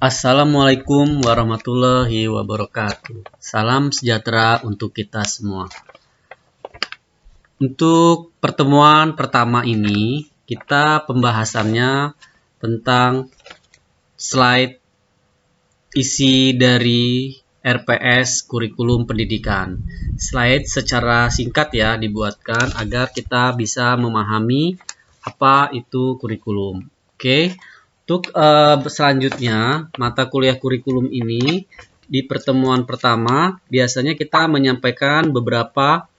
Assalamualaikum warahmatullahi wabarakatuh. Salam sejahtera untuk kita semua. Untuk pertemuan pertama ini, kita pembahasannya tentang slide isi dari RPS Kurikulum Pendidikan. Slide secara singkat ya dibuatkan agar kita bisa memahami apa itu kurikulum. Oke. Untuk selanjutnya, mata kuliah kurikulum ini di pertemuan pertama biasanya kita menyampaikan beberapa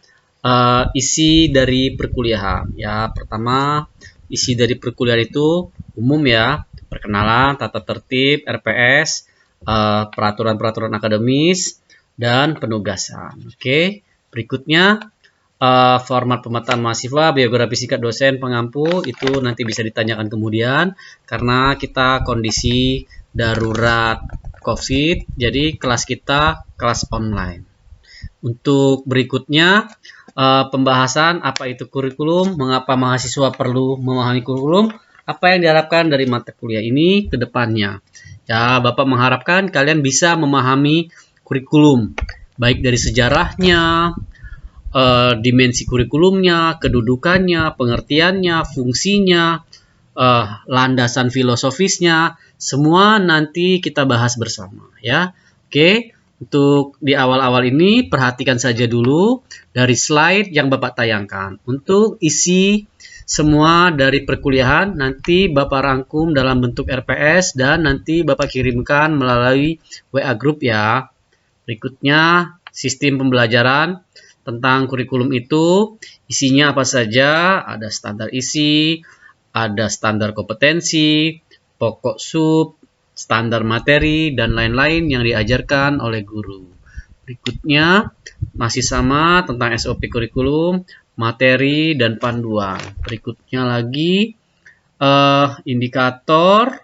isi dari perkuliahan. Ya, pertama isi dari perkuliahan itu umum ya, perkenalan, tata tertib, RPS, peraturan-peraturan akademis, dan penugasan. Oke, berikutnya format pemetaan mahasiswa, biografi singkat dosen pengampu, itu nanti bisa ditanyakan kemudian karena kita kondisi darurat COVID, jadi kelas kita kelas online. Untuk berikutnya pembahasan apa itu kurikulum, mengapa mahasiswa perlu memahami kurikulum, apa yang diharapkan dari mata kuliah ini ke depannya. Ya, Bapak mengharapkan kalian bisa memahami kurikulum, baik dari sejarahnya, dimensi kurikulumnya, kedudukannya, pengertiannya, fungsinya, landasan filosofisnya, semua nanti kita bahas bersama ya. Oke, untuk di awal-awal ini perhatikan saja dulu dari slide yang Bapak tayangkan. Untuk isi semua dari perkuliahan nanti Bapak rangkum dalam bentuk RPS dan nanti Bapak kirimkan melalui WA Group ya. Berikutnya sistem pembelajaran tentang kurikulum itu isinya apa saja, ada standar isi, ada standar kompetensi, pokok sub, standar materi, dan lain-lain yang diajarkan oleh guru. Berikutnya masih sama tentang SOP kurikulum, materi, dan panduan. Berikutnya lagi indikator,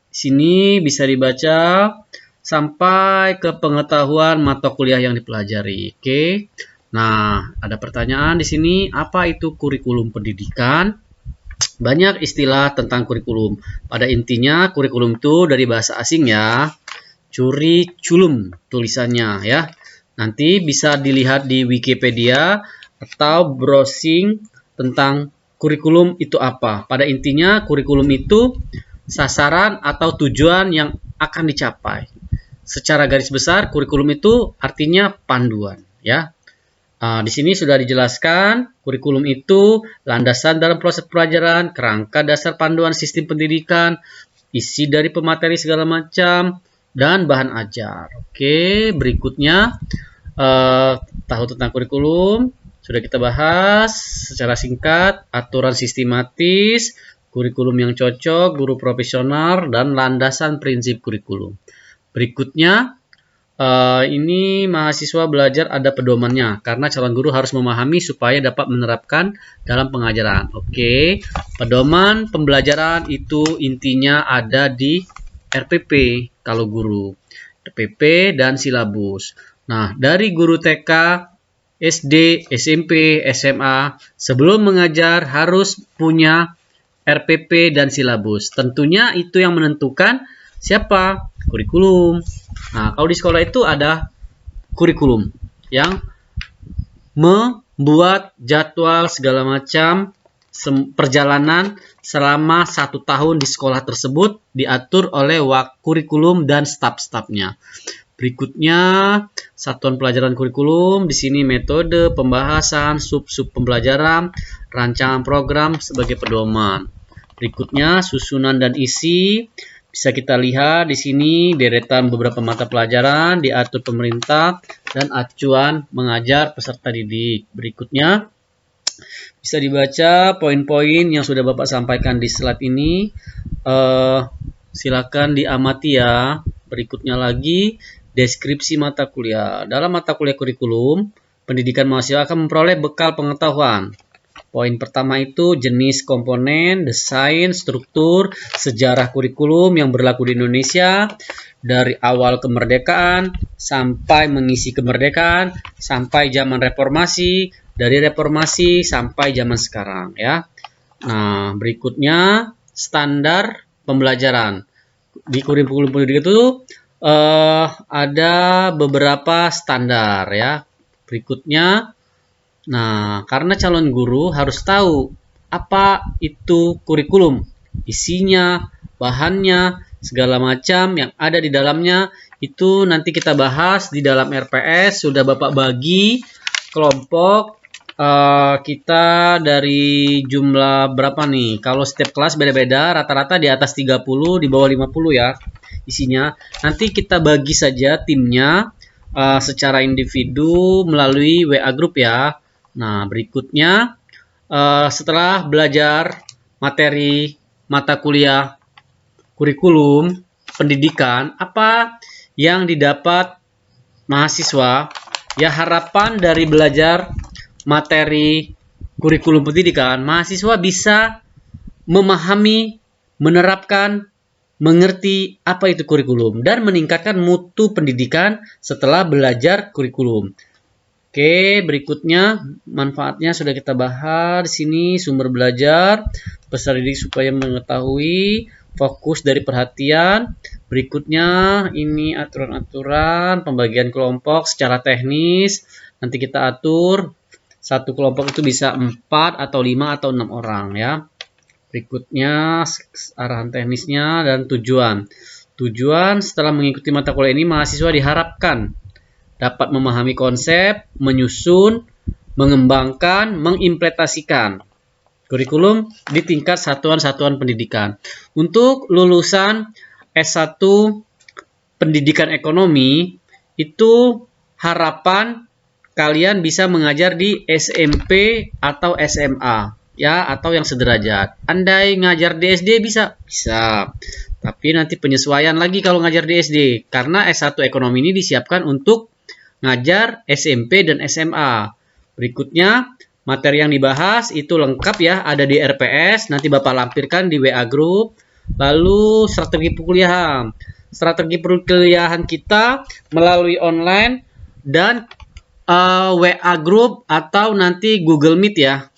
sini bisa dibaca sampai ke pengetahuan mata kuliah yang dipelajari. Oke. Nah, ada pertanyaan di sini, apa itu kurikulum pendidikan? Banyak istilah tentang kurikulum. Pada intinya, kurikulum itu dari bahasa asing ya. Curriculum tulisannya ya. Nanti bisa dilihat di Wikipedia atau browsing tentang kurikulum itu apa. Pada intinya, kurikulum itu sasaran atau tujuan yang akan dicapai. Secara garis besar, kurikulum itu artinya panduan ya. Di sini sudah dijelaskan, kurikulum itu landasan dalam proses pelajaran, kerangka dasar panduan sistem pendidikan, isi dari pemateri segala macam, dan bahan ajar. Oke, berikutnya tahu tentang kurikulum, sudah kita bahas secara singkat, aturan sistematis, kurikulum yang cocok, guru profesional, dan landasan prinsip kurikulum. Berikutnya, ini mahasiswa belajar ada pedomannya karena calon guru harus memahami supaya dapat menerapkan dalam pengajaran. Oke, pedoman pembelajaran itu intinya ada di RPP kalau guru, RPP dan silabus. Nah, dari guru TK, SD, SMP, SMA sebelum mengajar harus punya RPP dan silabus. Tentunya itu yang menentukan siapa? Kurikulum. Nah, kalau di sekolah itu ada kurikulum yang membuat jadwal segala macam perjalanan selama 1 tahun di sekolah tersebut diatur oleh kurikulum dan staf-stafnya. Berikutnya, satuan pelajaran kurikulum, di sini metode, pembahasan, sub-sub pembelajaran, rancangan program sebagai pedoman. Berikutnya, susunan dan isi. Bisa kita lihat di sini deretan beberapa mata pelajaran diatur pemerintah dan acuan mengajar peserta didik. Berikutnya bisa dibaca poin-poin yang sudah Bapak sampaikan di slide ini. Silakan diamati ya. Berikutnya lagi deskripsi mata kuliah. Dalam mata kuliah kurikulum, pendidikan mahasiswa akan memperoleh bekal pengetahuan. Poin pertama itu jenis komponen, desain, struktur, sejarah kurikulum yang berlaku di Indonesia dari awal kemerdekaan sampai mengisi kemerdekaan sampai zaman reformasi, dari reformasi sampai zaman sekarang ya. Nah, berikutnya standar pembelajaran. di kurikulum pendidikan itu ada beberapa standar ya. Berikutnya, nah karena calon guru harus tahu apa itu kurikulum, isinya, bahannya, segala macam yang ada di dalamnya itu nanti kita bahas di dalam RPS. Sudah Bapak bagi kelompok kita dari jumlah berapa nih? Kalau setiap kelas beda-beda, rata-rata di atas 30, di bawah 50 ya isinya. Nanti kita bagi saja timnya secara individu melalui WA group ya. Nah, berikutnya setelah belajar materi mata kuliah kurikulum pendidikan, apa yang didapat mahasiswa? Ya, harapan dari belajar materi kurikulum pendidikan, mahasiswa bisa memahami, menerapkan, mengerti apa itu kurikulum, dan meningkatkan mutu pendidikan setelah belajar kurikulum. Oke, berikutnya manfaatnya sudah kita bahas di sini. Sumber belajar, peserta didik supaya mengetahui, fokus dari perhatian. Berikutnya ini aturan-aturan pembagian kelompok secara teknis. Nanti kita atur satu kelompok itu bisa 4 atau 5 atau 6 orang ya. Berikutnya arahan teknisnya dan tujuan. Tujuan setelah mengikuti mata kuliah ini, mahasiswa diharapkan dapat memahami konsep, menyusun, mengembangkan, mengimplementasikan kurikulum di tingkat satuan-satuan pendidikan. Untuk lulusan S1 Pendidikan Ekonomi, itu harapan kalian bisa mengajar di SMP atau SMA ya, atau yang sederajat. Andai ngajar di SD bisa. Tapi nanti penyesuaian lagi kalau ngajar di SD, karena S1 Ekonomi ini disiapkan untuk ngajar SMP dan SMA. Berikutnya, materi yang dibahas itu lengkap ya, ada di RPS, nanti Bapak lampirkan di WA group. Lalu strategi perkuliahan. Strategi perkuliahan kita melalui online dan WA group atau nanti Google Meet ya.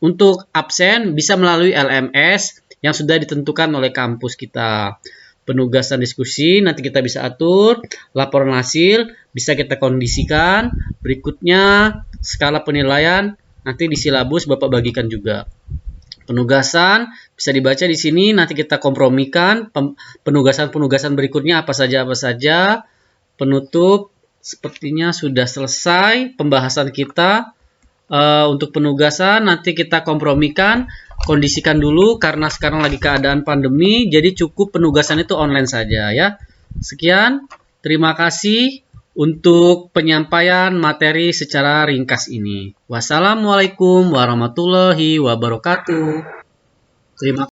Untuk absen bisa melalui LMS yang sudah ditentukan oleh kampus kita. Penugasan diskusi nanti kita bisa atur, laporan hasil bisa kita kondisikan. Berikutnya skala penilaian nanti di silabus Bapak bagikan juga. Penugasan bisa dibaca di sini, nanti kita kompromikan penugasan-penugasan berikutnya apa saja. Penutup sepertinya sudah selesai pembahasan kita. Untuk penugasan nanti kita kompromikan, kondisikan dulu karena sekarang lagi keadaan pandemi, jadi cukup penugasan itu online saja ya. Sekian, terima kasih untuk penyampaian materi secara ringkas ini. Wassalamualaikum warahmatullahi wabarakatuh. Terima